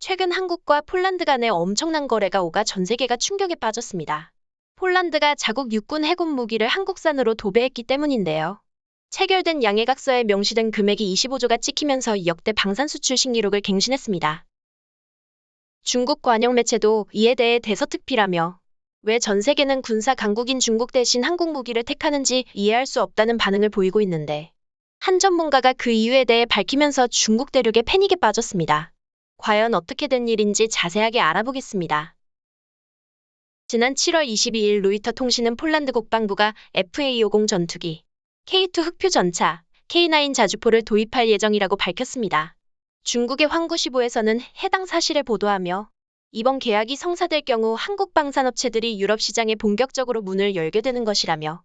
최근 한국과 폴란드 간의 엄청난 거래가 오가 전 세계가 충격에 빠졌습니다. 폴란드가 자국 육군 해군 무기를 한국산으로 도배했기 때문인데요. 체결된 양해각서에 명시된 금액이 25조가 찍히면서 역대 방산 수출 신기록을 갱신했습니다. 중국 관영 매체도 이에 대해 대서특필하며 왜 전 세계는 군사 강국인 중국 대신 한국 무기를 택하는지 이해할 수 없다는 반응을 보이고 있는데, 한 전문가가 그 이유에 대해 밝히면서 중국 대륙에 패닉에 빠졌습니다. 과연 어떻게 된 일인지 자세하게 알아보겠습니다. 지난 7월 22일 로이터 통신은 폴란드 국방부가 FA-50 전투기, K2 흑표 전차, K9 자주포를 도입할 예정이라고 밝혔습니다. 중국의 황구시보에서는 해당 사실을 보도하며 이번 계약이 성사될 경우 한국 방산업체들이 유럽 시장에 본격적으로 문을 열게 되는 것이라며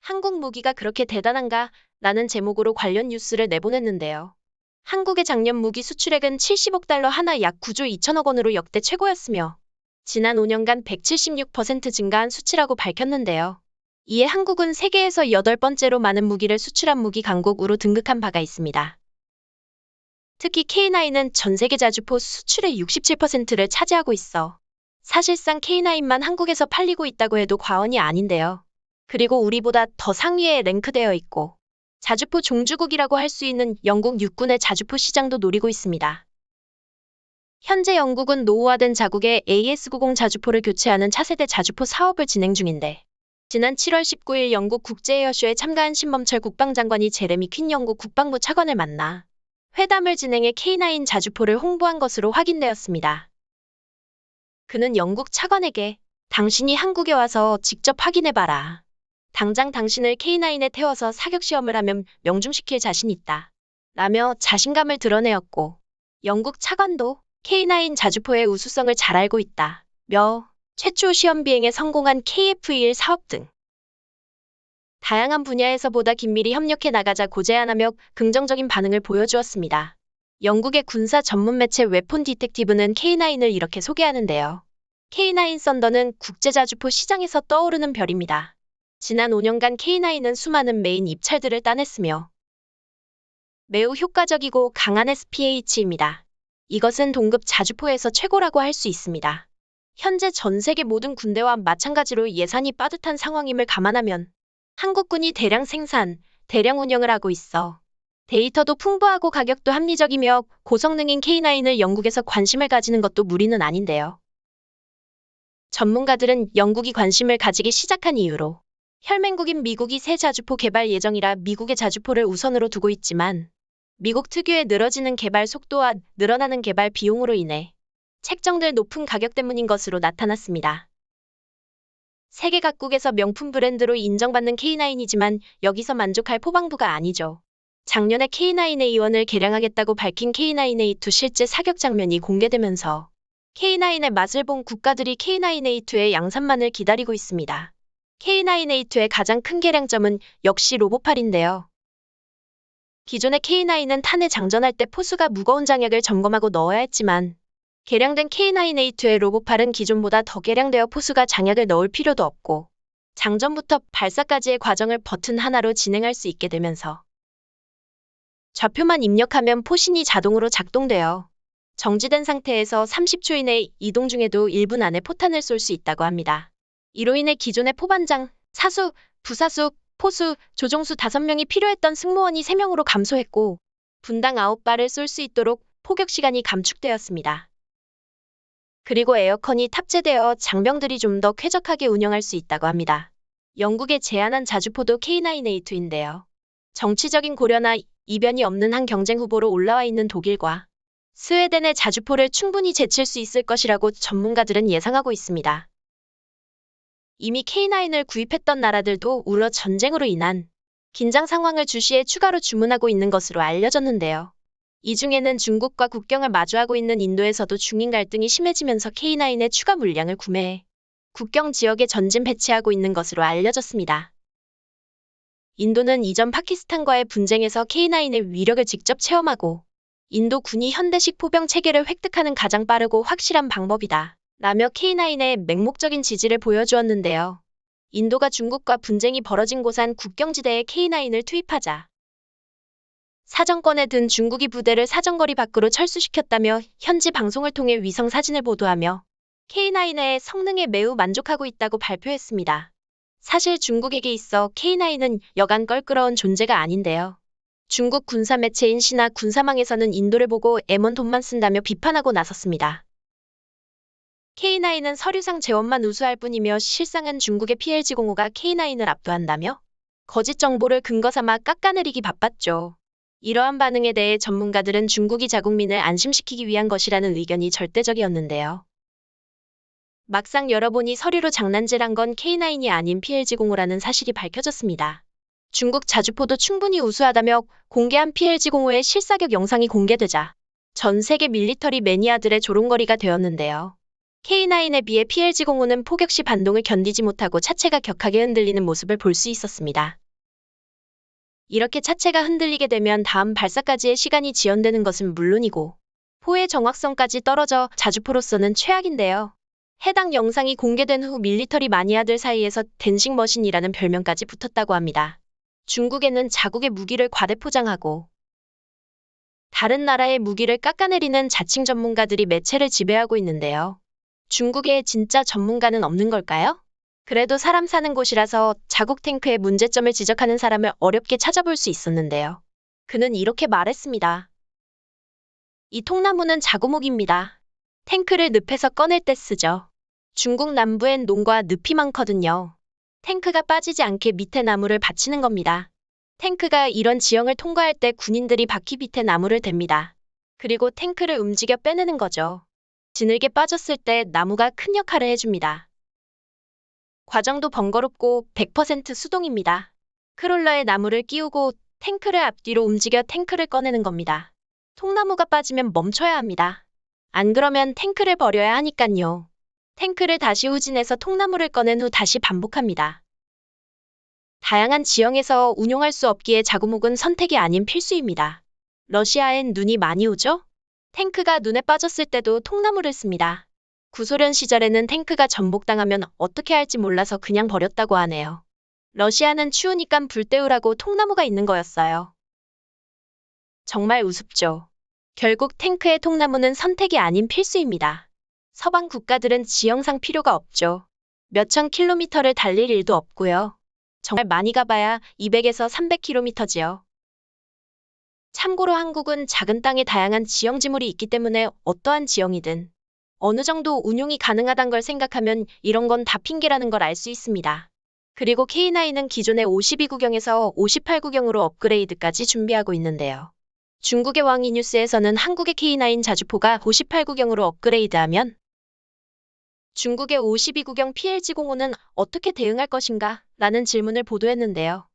한국 무기가 그렇게 대단한가? 라는 제목으로 관련 뉴스를 내보냈는데요. 한국의 작년 무기 수출액은 70억 달러 하나 약 9조 2천억 원으로 역대 최고였으며 지난 5년간 176% 증가한 수치라고 밝혔는데요. 이에 한국은 세계에서 8번째로 많은 무기를 수출한 무기 강국으로 등극한 바가 있습니다. 특히 K9은 전 세계 자주포 수출의 67%를 차지하고 있어 사실상 K9만 한국에서 팔리고 있다고 해도 과언이 아닌데요. 그리고 우리보다 더 상위에 랭크되어 있고 자주포 종주국이라고 할 수 있는 영국 육군의 자주포 시장도 노리고 있습니다. 현재 영국은 노후화된 자국의 AS90 자주포를 교체하는 차세대 자주포 사업을 진행 중인데, 지난 7월 19일 영국 국제에어쇼에 참가한 신범철 국방장관이 제레미 퀸 영국 국방부 차관을 만나 회담을 진행해 K9 자주포를 홍보한 것으로 확인되었습니다. 그는 영국 차관에게 당신이 한국에 와서 직접 확인해봐라. 당장 당신을 K9에 태워서 사격시험을 하면 명중시킬 자신 있다. 라며 자신감을 드러내었고, 영국 차관도 K9 자주포의 우수성을 잘 알고 있다. 며 최초 시험 비행에 성공한 KF-21 사업 등 다양한 분야에서 보다 긴밀히 협력해 나가자 고제안하며 긍정적인 반응을 보여주었습니다. 영국의 군사 전문 매체 웨폰 디텍티브는 K9을 이렇게 소개하는데요. K9 썬더는 국제자주포 시장에서 떠오르는 별입니다. 지난 5년간 K9은 수많은 메인 입찰들을 따냈으며 매우 효과적이고 강한 SPH입니다. 이것은 동급 자주포에서 최고라고 할 수 있습니다. 현재 전 세계 모든 군대와 마찬가지로 예산이 빠듯한 상황임을 감안하면 한국군이 대량 생산, 대량 운영을 하고 있어 데이터도 풍부하고 가격도 합리적이며 고성능인 K9을 영국에서 관심을 가지는 것도 무리는 아닌데요. 전문가들은 영국이 관심을 가지기 시작한 이유로 혈맹국인 미국이 새 자주포 개발 예정이라 미국의 자주포를 우선으로 두고 있지만 미국 특유의 늘어지는 개발 속도와 늘어나는 개발 비용으로 인해 책정될 높은 가격 때문인 것으로 나타났습니다. 세계 각국에서 명품 브랜드로 인정받는 K9이지만 여기서 만족할 포방부가 아니죠. 작년에 K9A1을 개량하겠다고 밝힌 K9A2 실제 사격 장면이 공개되면서 K9의 맛을 본 국가들이 K9A2의 양산만을 기다리고 있습니다. K9A2의 가장 큰 개량점은 역시 로보팔인데요. 기존의 K9은 탄에 장전할 때 포수가 무거운 장약을 점검하고 넣어야 했지만 개량된 K9A2의 로보팔은 기존보다 더 개량되어 포수가 장약을 넣을 필요도 없고 장전부터 발사까지의 과정을 버튼 하나로 진행할 수 있게 되면서 좌표만 입력하면 포신이 자동으로 작동되어 정지된 상태에서 30초 이내 이동 중에도 1분 안에 포탄을 쏠 수 있다고 합니다. 이로 인해 기존의 포반장, 사수, 부사수, 포수, 조종수 5명이 필요했던 승무원이 3명으로 감소했고 분당 9발을 쏠 수 있도록 포격 시간이 감축되었습니다. 그리고 에어컨이 탑재되어 장병들이 좀 더 쾌적하게 운영할 수 있다고 합니다. 영국에 제안한 자주포도 K9A2인데요. 정치적인 고려나 이변이 없는 한 경쟁 후보로 올라와 있는 독일과 스웨덴의 자주포를 충분히 제칠 수 있을 것이라고 전문가들은 예상하고 있습니다. 이미 K9을 구입했던 나라들도 우러 전쟁으로 인한 긴장 상황을 주시해 추가로 주문하고 있는 것으로 알려졌는데요. 이 중에는 중국과 국경을 마주하고 있는 인도에서도 중인 갈등이 심해지면서 K9의 추가 물량을 구매해 국경 지역에 전진 배치하고 있는 것으로 알려졌습니다. 인도는 이전 파키스탄과의 분쟁에서 K9의 위력을 직접 체험하고 인도 군이 현대식 포병 체계를 획득하는 가장 빠르고 확실한 방법이다. 라며 K9의 맹목적인 지지를 보여주었는데요. 인도가 중국과 분쟁이 벌어진 고산 국경지대에 K9을 투입하자 사정권에 든 중국이 부대를 사정거리 밖으로 철수시켰다며 현지 방송을 통해 위성 사진을 보도하며 K9의 성능에 매우 만족하고 있다고 발표했습니다. 사실 중국에게 있어 K9은 여간 껄끄러운 존재가 아닌데요. 중국 군사 매체인 신화 군사망에서는 인도를 보고 M1 돈만 쓴다며 비판하고 나섰습니다. K9은 서류상 재원만 우수할 뿐이며 실상은 중국의 PLG-05가 K9을 압도한다며 거짓 정보를 근거 삼아 깎아내리기 바빴죠. 이러한 반응에 대해 전문가들은 중국이 자국민을 안심시키기 위한 것이라는 의견이 절대적이었는데요. 막상 열어보니 서류로 장난질한 건 K9이 아닌 PLG-05라는 사실이 밝혀졌습니다. 중국 자주포도 충분히 우수하다며 공개한 PLG-05의 실사격 영상이 공개되자 전 세계 밀리터리 매니아들의 조롱거리가 되었는데요. K9에 비해 PLG-05는 포격 시 반동을 견디지 못하고 차체가 격하게 흔들리는 모습을 볼 수 있었습니다. 이렇게 차체가 흔들리게 되면 다음 발사까지의 시간이 지연되는 것은 물론이고 포의 정확성까지 떨어져 자주포로서는 최악인데요. 해당 영상이 공개된 후 밀리터리 마니아들 사이에서 댄싱 머신이라는 별명까지 붙었다고 합니다. 중국에는 자국의 무기를 과대포장하고 다른 나라의 무기를 깎아내리는 자칭 전문가들이 매체를 지배하고 있는데요. 중국에 진짜 전문가는 없는 걸까요? 그래도 사람 사는 곳이라서 자국 탱크의 문제점을 지적하는 사람을 어렵게 찾아볼 수 있었는데요. 그는 이렇게 말했습니다. 이 통나무는 자구목입니다. 탱크를 늪에서 꺼낼 때 쓰죠. 중국 남부엔 농과 늪이 많거든요. 탱크가 빠지지 않게 밑에 나무를 받치는 겁니다. 탱크가 이런 지형을 통과할 때 군인들이 바퀴 밑에 나무를 댑니다. 그리고 탱크를 움직여 빼내는 거죠. 지늘게 빠졌을 때 나무가 큰 역할을 해줍니다. 과정도 번거롭고 100% 수동입니다. 크롤러에 나무를 끼우고 탱크를 앞뒤로 움직여 탱크를 꺼내는 겁니다. 통나무가 빠지면 멈춰야 합니다. 안 그러면 탱크를 버려야 하니깐요. 탱크를 다시 후진해서 통나무를 꺼낸 후 다시 반복합니다. 다양한 지형에서 운용할 수 없기에 자구목은 선택이 아닌 필수입니다. 러시아엔 눈이 많이 오죠? 탱크가 눈에 빠졌을 때도 통나무를 씁니다. 구소련 시절에는 탱크가 전복당하면 어떻게 할지 몰라서 그냥 버렸다고 하네요. 러시아는 추우니깐 불 때우라고 통나무가 있는 거였어요. 정말 우습죠. 결국 탱크의 통나무는 선택이 아닌 필수입니다. 서방 국가들은 지형상 필요가 없죠. 몇천 킬로미터를 달릴 일도 없고요. 정말 많이 가봐야 200에서 300km지요. 참고로 한국은 작은 땅에 다양한 지형지물이 있기 때문에 어떠한 지형이든 어느 정도 운용이 가능하단 걸 생각하면 이런 건 다 핑계라는 걸 알 수 있습니다. 그리고 K9은 기존의 52구경에서 58구경으로 업그레이드까지 준비하고 있는데요. 중국의 왕이뉴스에서는 한국의 K9 자주포가 58구경으로 업그레이드하면 중국의 52구경 PLG-05는 어떻게 대응할 것인가? 라는 질문을 보도했는데요.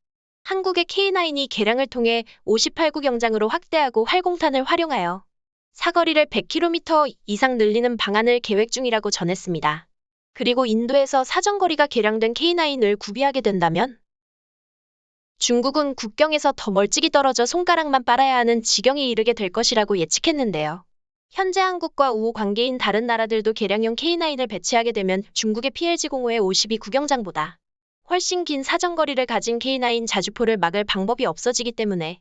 한국의 K9이 개량을 통해 58구경장으로 확대하고 활공탄을 활용하여 사거리를 100km 이상 늘리는 방안을 계획 중이라고 전했습니다. 그리고 인도에서 사정거리가 개량된 K9을 구비하게 된다면 중국은 국경에서 더 멀찍이 떨어져 손가락만 빨아야 하는 지경에 이르게 될 것이라고 예측했는데요. 현재 한국과 우호 관계인 다른 나라들도 개량형 K9을 배치하게 되면 중국의 PLG-05의 52구경장보다 훨씬 긴 사정거리를 가진 K9 자주포를 막을 방법이 없어지기 때문에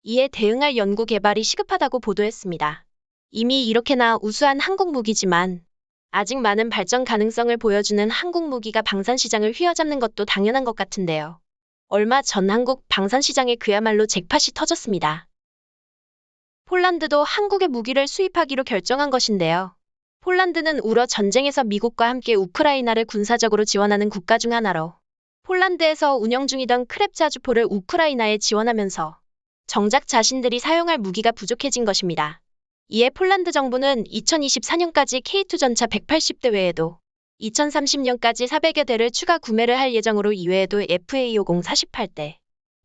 이에 대응할 연구 개발이 시급하다고 보도했습니다. 이미 이렇게나 우수한 한국 무기지만 아직 많은 발전 가능성을 보여주는 한국 무기가 방산시장을 휘어잡는 것도 당연한 것 같은데요. 얼마 전 한국 방산시장에 그야말로 잭팟이 터졌습니다. 폴란드도 한국의 무기를 수입하기로 결정한 것인데요. 폴란드는 우러 전쟁에서 미국과 함께 우크라이나를 군사적으로 지원하는 국가 중 하나로 폴란드에서 운영 중이던 크랩 자주포를 우크라이나에 지원하면서 정작 자신들이 사용할 무기가 부족해진 것입니다. 이에 폴란드 정부는 2024년까지 K2 전차 180대 외에도 2030년까지 400여 대를 추가 구매를 할 예정으로 이외에도 FA50 48대,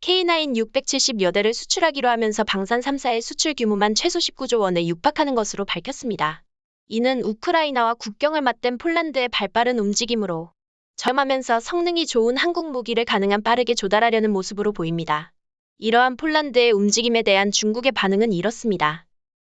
K9 670여 대를 수출하기로 하면서 방산 3사의 수출 규모만 최소 19조 원에 육박하는 것으로 밝혔습니다. 이는 우크라이나와 국경을 맞댄 폴란드의 발빠른 움직임으로 저렴하면서 성능이 좋은 한국 무기를 가능한 빠르게 조달하려는 모습으로 보입니다. 이러한 폴란드의 움직임에 대한 중국의 반응은 이렇습니다.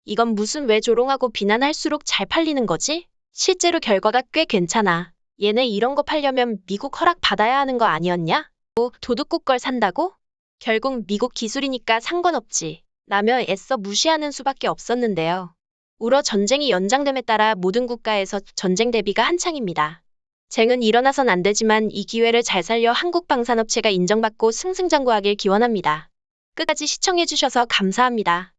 이건 무슨 왜 조롱하고 비난할수록 잘 팔리는 거지? 실제로 결과가 꽤 괜찮아. 얘네 이런 거 팔려면 미국 허락 받아야 하는 거 아니었냐? 뭐 도둑국 걸 산다고? 결국 미국 기술이니까 상관없지 라며 애써 무시하는 수밖에 없었는데요. 우러 전쟁이 연장됨에 따라 모든 국가에서 전쟁 대비가 한창입니다. 쟁은 일어나선 안 되지만 이 기회를 잘 살려 한국 방산업체가 인정받고 승승장구하길 기원합니다. 끝까지 시청해주셔서 감사합니다.